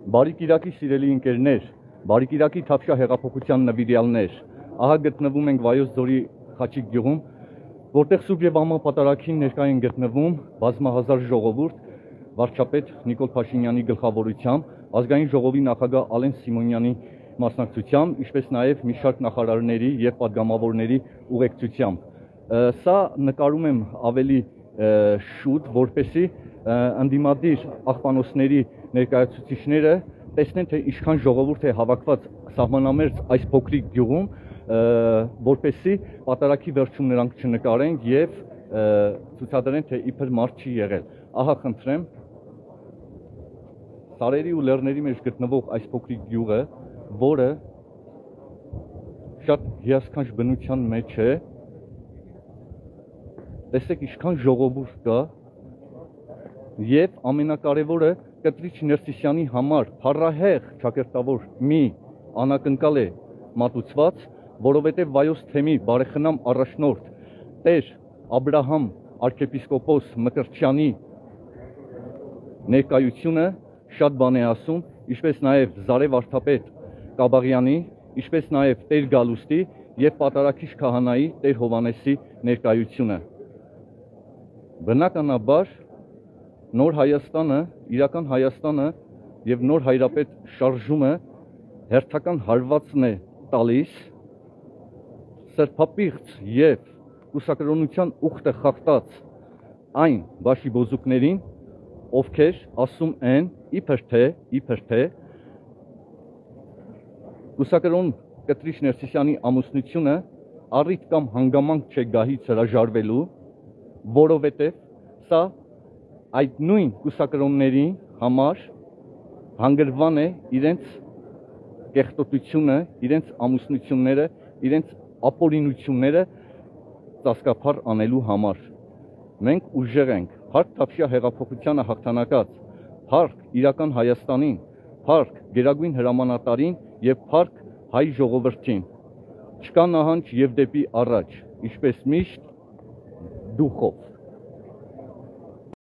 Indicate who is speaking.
Speaker 1: Բարի կիրակի սիրելի ընկերներ, բարի կիրակի Թավշյա հեղափոխության նվիրյալներ, ահա գտնվում ենք Վայոց ձորի Խաչիկ գյուղում, որտեղ Սուրբ եւ Ամա պատարագին ներկա են գտնվում բազմահազար ժողովուրդ, վարչապետ Նիկոլ Փաշինյանի գլխավորությամբ, ազգային ժողովի նախագահ Ալեն Սիմոնյանի մասնակցությամբ, ինչպես նաև մի շարք նախարարների եւ падգամավորների ուղեկցությամբ։ Սա նկարում եմ ավելի շուտ, որպեսզի ընդդիմադիր աղբանոցների ներկայացուցիչները տեսնեն, թե ինչքան ժողովուրդ է հավաքված սահմանամերձ այս փոքրիկ գյուղում, որպեսզի պատարագի վերջում նրանք չնկարեն եւ ցուցադրեն, թե իբր մարդ չի եղել։ Ահա խնդրեմ, սարերի ու լեռների մեջ գտնվող այս փոքրիկ գյուղը, որը շատ հիասքանչ բնության մեջ է, տեսեք ինչքան ժողովուրդ կա, եւ ամենակարևորը Կտրիչ Ներսիսյանի համար փառահեղ ճակերտավոր մի անակնկալ է մատուցված, որովհետեւ Վայոց թեմի բարեխնամ առաջնորդ Տեր Աբրահամ arczepiskopos Մկրտչյանի ներկայությունը շատ բան է ասում, ինչպես նաև Զարե վարդապետ Կաբաղյանի, ինչպես նաև Տեր Գալուստի եւ պատարագիչ քահանայի Տեր Հովանեսի ներկայությունը։ Բնականաբար նոր Հայաստանը, իրական Հայաստանը եւ նոր հայրապետ շարժումը հերթական հարվածն է տալիս սրբապիղծ եւ կուսակրոնության ուխտը խախտած այն բաշիբոզուկներին, ովքեր ասում են իբր թե կուսակրոն Կտրիչ Ներսիսյանի ամուսնությունը առիթ կամ հանգամանք չէ գահից հրաժարվելու, որովհետև սա այդ նույն կուսակրոնների համար հանգրվան է իրենց կեղտոտությունը, իրենց ամուսնությունները, իրենց ապօրինությունները ծածկափառ անելու համար։ Մենք ուժեղ ենք, փառք Թավշյա հեղափոխությանը հաղթանակած, փառք իրական Հայաստանին, փառք Գերագույն հրամանատարին եւ փառք հայ ժողովրդին։ Չկա նահանջ եւ դեպի առաջ, ինչպես միշտ դուխով։